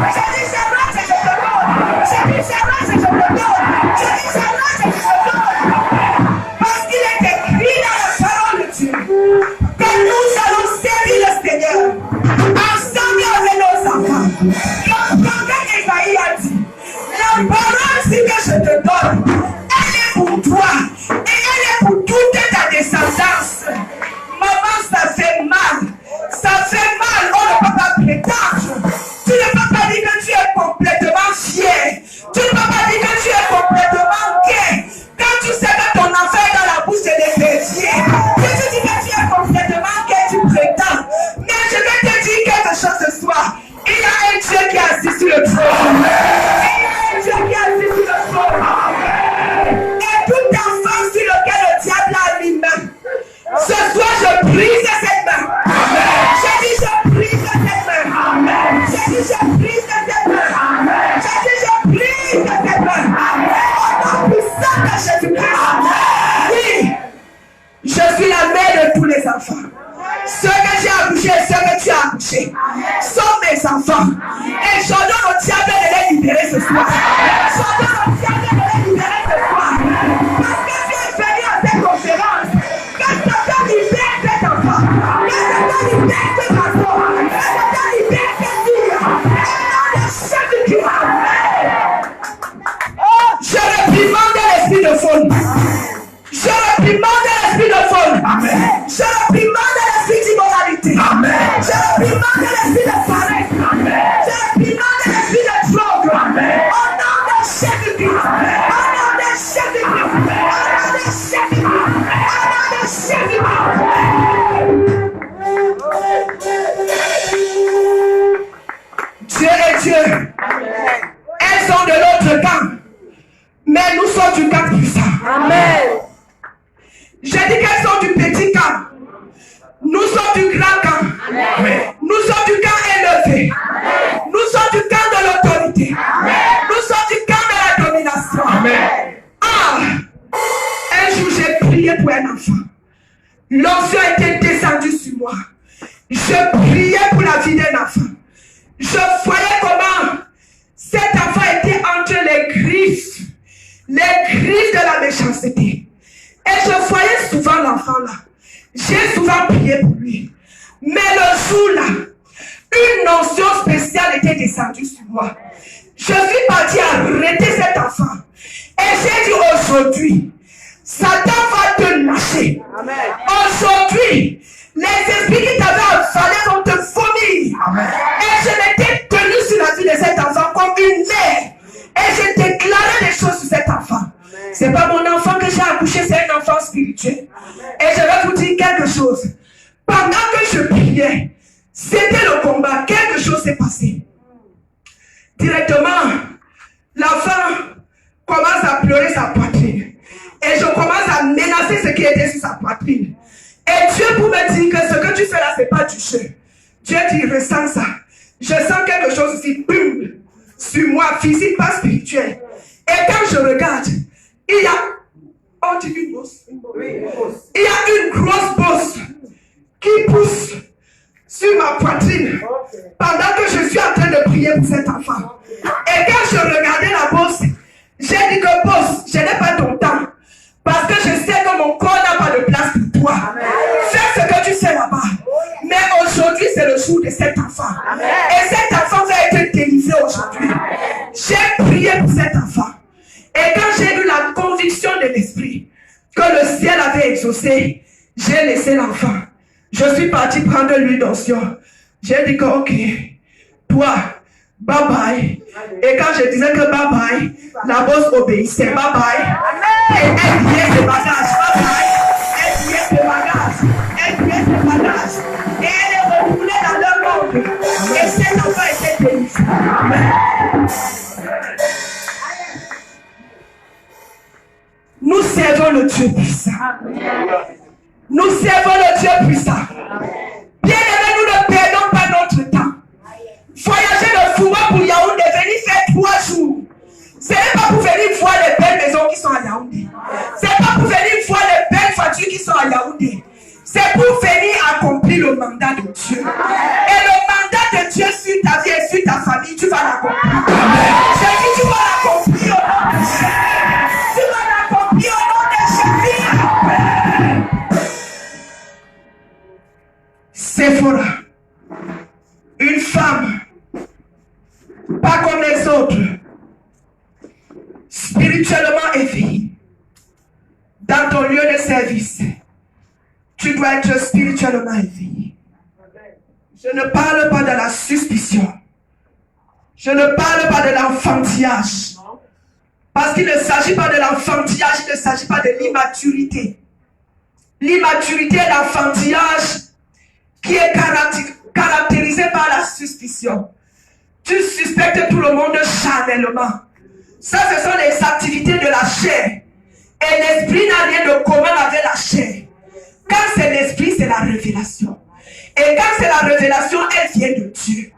Le prophète Esaïe a dit, la parole que je te donne, elle est pour toi et elle est pour toute ta descendance. Maman, ça fait mal. Ça fait mal. On ne peut pas prétendre. Tu ne peux pas dire que tu es complètement fier. Tu ne peux pas dire que tu es complètement gay. Quand tu sais que ton enfant est dans la bouche de l'Éternel, que tu dis que tu es complètement gay, tu prétends. Mais je vais te dire quelque chose ce soir. Il y a un Dieu qui est assis sur le trône. Il y a un Dieu qui est assis sur le trône. Et tout enfant sur lequel le diable a mis main, ce soir je brise cette main. Je dis je brise cette main. Je dis je brise cette main. Je dis je brise cette main. Au nom puissant de Jésus-Christ. Oui, je suis la mère de tous les enfants. Ceux que j'ai accouchés et ceux que tu as accouchés sont mes enfants. Et j'ordonne au diable de les libérer ce soir. J'ordonne au diable de les libérer ce soir. Parce que tu es venu à cette conférence. Que Satan libère cet enfant. Que Satan libère cet garçon. Que Satan libère cette fille. Et non de Jésus-Christ. Je réprimande l'esprit de folie. Je réprimande l'esprit de folie. Je réprimande l'esprit d'immoralité. Je réprimande l'esprit de paresse. Je réprimande l'esprit de drogue. Au nom de Jésus-Christ. Au nom de Jésus-Christ. Au nom de Jésus-Christ. Au nom de Jésus-Christ. Dieu est Dieu. Elles sont de l'autre camp. Mais nous sommes du camp puissant. Amen. J'ai dit qu'elles sont du petit camp. Nous sommes du grand camp. Amen. Nous sommes du camp élevé. Amen. Nous sommes du camp de l'autorité. Nous sommes du camp de la domination. Amen. Ah, un jour j'ai prié pour un enfant. L'onction était descendue sur moi. Je priais pour la vie d'un enfant. Je voyais comment cet enfant était entre les griffes de la méchanceté. Et je voyais souvent l'enfant là. J'ai souvent prié pour lui. Mais le jour-là, une notion spéciale était descendue sur moi. Je suis partie arrêter cet enfant. Et j'ai dit aujourd'hui, Satan va te lâcher. Amen. Aujourd'hui, les esprits qui t'avaient avalé vont te vomir. Amen. Et je m'étais tenue sur la vie de cet enfant comme une mère. Et je déclarais des choses sur cet enfant. C'est pas mon enfant que j'ai accouché, c'est un enfant spirituel. Et je vais vous dire quelque chose. Pendant que je priais, c'était le combat. Quelque chose s'est passé. Directement, l'enfant commence à pleurer sa poitrine. Et je commence à menacer ce qui était sur sa poitrine. Et Dieu pour me dire que ce que tu fais là, c'est pas du jeu. Dieu dit, ressens ça. Je sens quelque chose ici, boum, sur moi, physique, pas spirituel. Et quand je regarde, il y a, on dit une bosse. Il y a une grosse bosse qui pousse sur ma poitrine pendant que je suis en train de prier pour cet enfant. Et quand je regardais la bosse, j'ai dit que bosse, je n'ai pas ton temps. Parce que je sais que mon corps n'a pas de place pour toi. Fais ce que tu sais là-bas. Mais aujourd'hui, c'est le jour de cet enfant. Et cet enfant va être délivré aujourd'hui. J'ai prié pour cet enfant. Et quand j'ai eu la conviction de l'esprit que le ciel avait exaucé, j'ai laissé l'enfant. Je suis parti prendre l'huile d'onction. J'ai dit que ok, toi, bye bye. Et quand je disais que bye bye, la bosse obéissait. Bye bye. Et elle liait ses bagages. Bye bye. Elle liait ses bagages. Elle liait ses bagages. Et elle est retournée dans leur monde. Et cet enfant était délivré. Amen. Nous servons le Dieu puissant. Nous servons le Dieu puissant. Bien aimé, nous ne perdons pas notre temps. Voyager de Fouba pour Yaoundé, venir faire 3 jours. Ce n'est pas pour venir voir les belles maisons qui sont à Yaoundé. Ce n'est pas pour venir voir les belles voitures qui sont à Yaoundé. C'est pour venir accomplir le mandat de Dieu. Et le mandat de Dieu sur ta vie et sur ta famille, tu vas l'accomplir. Je dis, tu vas l'accomplir au nom de Jésus. Tu vas l'accomplir au nom de Jésus. Séphora, une femme pas comme les autres, spirituellement éveillé. Dans ton lieu de service, tu dois être spirituellement éveillé. Je ne parle pas de la suspicion. Je ne parle pas de l'enfantillage. Parce qu'il ne s'agit pas de l'enfantillage, il ne s'agit pas de l'immaturité. L'immaturité est l'enfantillage qui est caractérisé par la suspicion. Tu suspectes tout le monde charnellement. Ça, ce sont les activités de la chair. Et l'esprit n'a rien de commun avec la chair. Quand c'est l'esprit, c'est la révélation. Et quand c'est la révélation, elle vient de Dieu.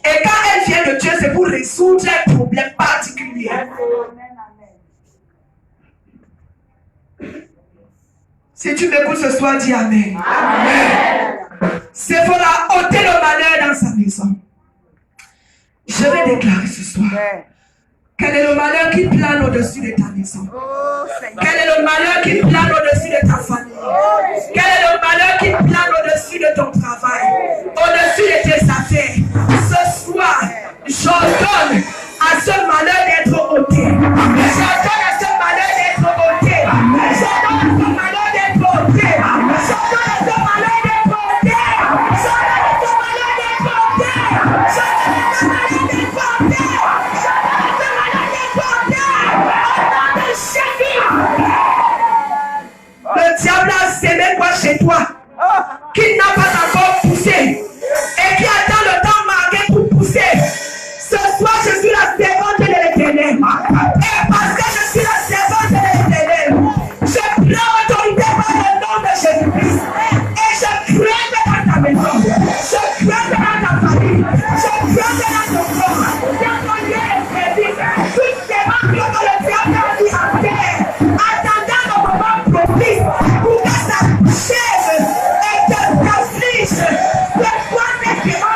Et quand elle vient de Dieu, c'est pour résoudre un problème particulier. Si tu m'écoutes ce soir, dis Amen. Amen. C'est pour ôter le malheur dans sa maison. Je vais déclarer ce soir. Quel est le malheur qui plane au-dessus de ta maison? Quel est le malheur qui plane au-dessus de ta famille? Quel est le malheur qui plane au-dessus de ton travail? Au-dessus de tes affaires? Ce soir, j'ordonne à ce malheur d'être ôté. J'ordonne à ce malheur d'être ôté. J'ordonne à ce malheur d'être ôté. J'ordonne à ce malheur d'être ôté. J'ordonne à ce malheur d'être ôté. J'ordonne à ce malheur d'être ôté. Le diable a sémé quoi chez toi qui n'a pas encore poussé et qui attend le temps marqué pour pousser. Ce soir, je suis la servante de l'Éternel. Et parce que je suis la servante de l'Éternel, je prends autorité par le nom de Jésus-Christ. Et je crève dans ta maison. Je crève dans ta famille. Je crève dans ton corps. Dans ton lieu de service. Toutes ces marques que le diable a mis en terre. Attendant le moment propice pour que sa chaise et que ta fiche se soit définitivement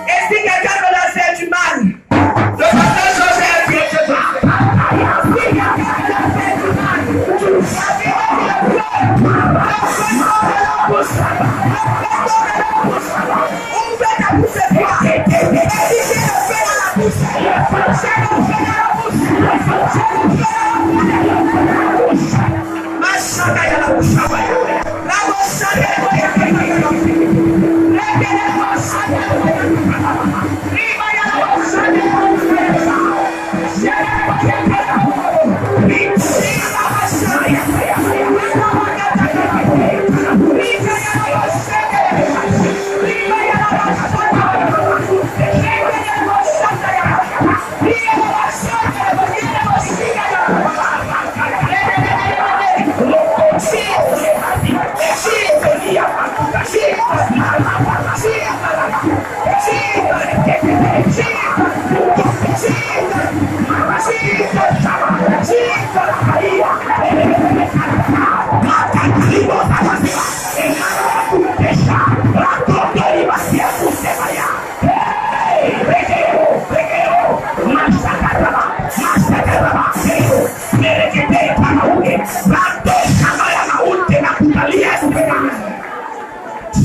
et si quelqu'un me l'a fait du mal, le pasteur José est bien que toi. Si quelqu'un me l'a fait du mal, la vie de la bouche, ouvre ta bouche et toi. Et si j'ai le feu dans la bouche, j'ai le feu dans la bouche, j'ai le feu dans la bouche. Ma chaka ya la bouche, la bouche ya la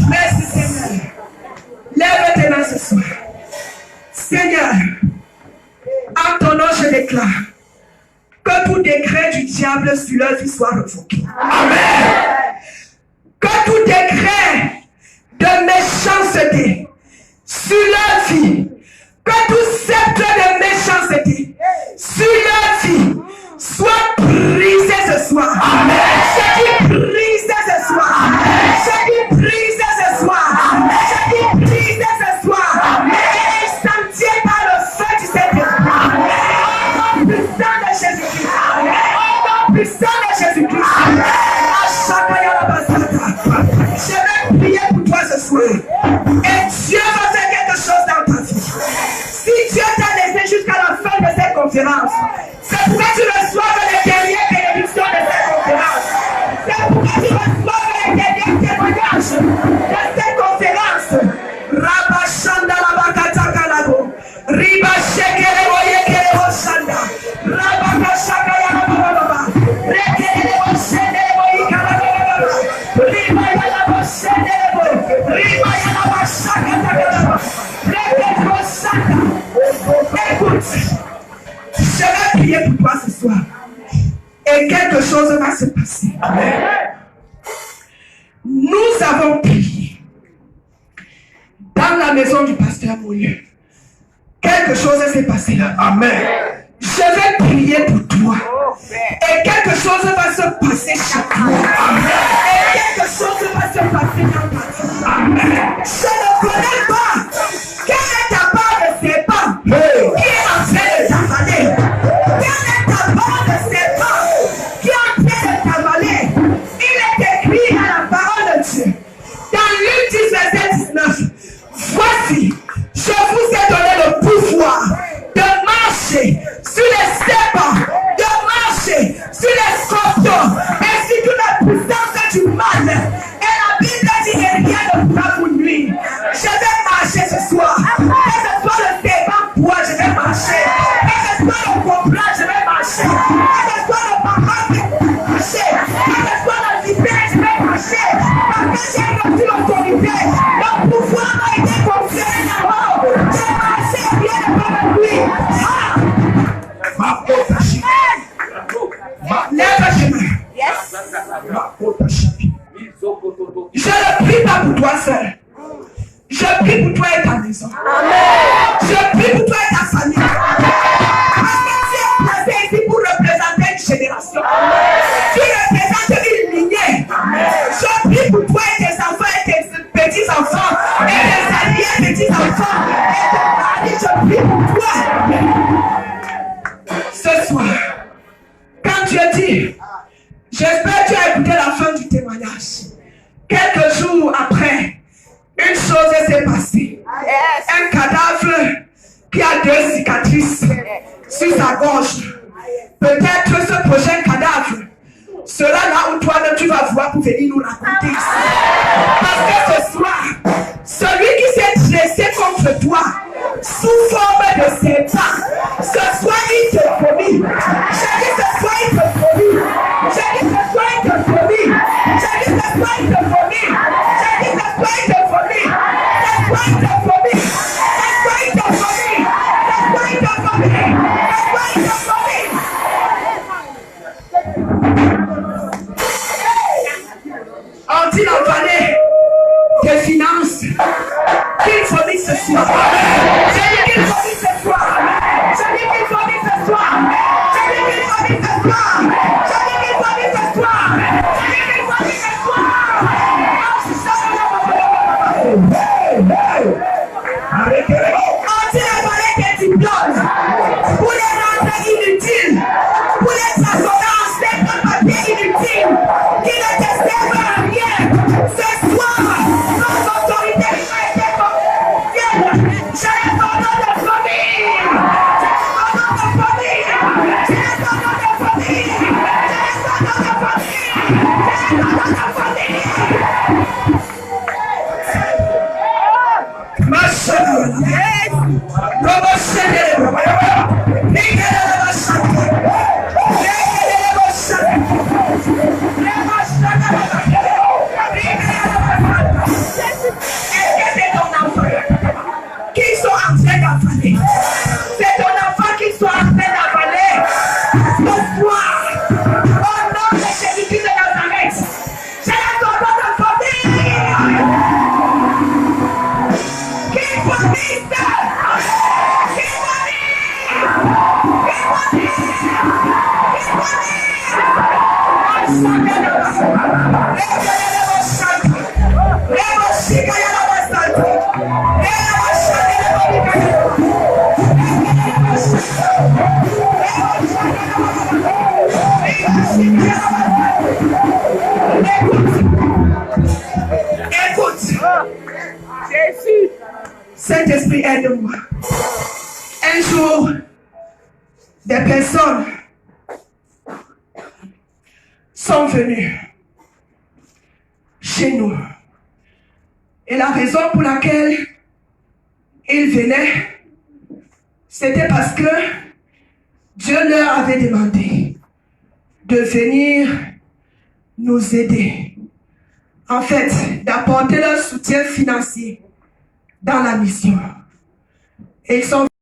Merci Seigneur. Lève tes mains ce soir. Seigneur, en ton nom je déclare que tout décret du diable sur leur vie soit revoqué. Amen. Que tout décret de méchanceté sur leur vie, que tout sceptre de méchanceté sur leur vie soit brisé ce soir. Amen. Je dis brisé ce soir. Amen. Je dis brisé ce soir. Amen. Je dis brisé ce soir. Amen. Et sanctifié par le feu du Saint-Esprit. Au nom puissant de Jésus-Christ. Au nom puissant de Jésus-Christ. Je vais prier pour toi ce soir. Et Dieu va faire quelque chose dans ta vie. Si Dieu t'a laissé jusqu'à la fin de cette conférence, c'est pour que tu reçoives les dernières bénédictions de cette conférence. C'est pour que tu reçoives les derniers témoignages de cette conférence. Rabashanda Labakataka Lago. Riba Shekere Boyekere Boshanda. Rabakashaka Yababa. Rekere Écoute, je vais prier pour toi ce soir. Et quelque chose va se passer. Nous avons prié dans la maison du pasteur Moulieu. Quelque chose s'est passé là. Amen. Je vais prier pour toi. Et quelque chose va se passer chaque jour. Et quelque chose va se passer dans ta vie. Amen. Je ne connais pas quelle est ta part de ces pas qui est en train de t'avaler. Quelle est ta part de ces pas qui est en train de t'avaler. Il est écrit à la parole de Dieu. Dans Luc 10, verset 19. Voici, je vous ai donné le pouvoir de marcher sur les serpents, de marcher sur les scorpions et sur toute la puissance du mal. Et la Bible dit que rien ne pourra vous nuire. Je vais marcher ce soir. Que ce soit le serpent bois, je vais marcher. Que ce soit le cobra, je vais marcher. Que ce soit le maman, je vais marcher. Que ce soit la vipère, je vais marcher. Parce que j'ai reçu l'autorité. Le pouvoir m'a été conféré là-haut. J'ai marché, rien ne peut me nuire. Lève tes mains. Je ne prie pas pour toi seul. Je prie pour toi et ta maison. Je prie pour toi et ta famille. Parce que tu es placé ici pour représenter une génération. Tu représentes une lignée. Je prie pour toi et tes enfants et tes petits-enfants et tes alliés petits-enfants et ton mari. Je prie pour toi. Ce soir, quand tu as dit, j'espère que tu as écouté la fin du témoignage. Quelques jours après, une chose s'est passée. Un cadavre qui a 2 cicatrices sur sa gorge. Peut-être ce prochain cadavre sera là où toi-même tu vas voir pour venir nous raconter ici. Parce que ce soir, celui qui s'est dressé contre toi sous forme de serpent, ce soir il te vomit. J'ai dit ce soir il te vomit. J'ai dit ce soir il te vomit. J'ai dit ce soir il te vomit. J'ai dit ce soir il te vomit. Ce soir il te vomit. Ce soir il te vomit. Ce soir il te vomit. Ce soir il te vomit. On dit la vallée des finances qu'il vomit ce soir. J'ai dit qu'il vomit ce soir. J'ai dit qu'il vomit ce soir. J'ai dit qu'il vomit ce soir. J'ai dit qu'il vomit ce soir. J'ai dit qu'il vomit ce soir. On dit la vallée des diplômes pour les rendre inutiles, pour les transformer en simple papier inutile qui ne te servent à rien. Ce soir, nos autorités ont été confiées. Je les ordonne de famille. Je les ordonne de famille. Je les ordonne de famille. Je les ordonne de famille. Je les ordonne de famille. Ma chérie, qui sont en train d'avaler. C'est ton enfant qui sont en train d'avaler. Ce soir, au nom de Jésus-Christ de Nazareth, je les ordonne de famille. Qui vomit. Écoute, Jésus, Saint-Esprit, aide-moi. Un jour, des personnes sont venues chez nous. Et la raison pour laquelle ils venaient, c'était parce que Dieu leur avait demandé de venir nous aider. En fait, d'apporter leur soutien financier dans la mission. Et ils sont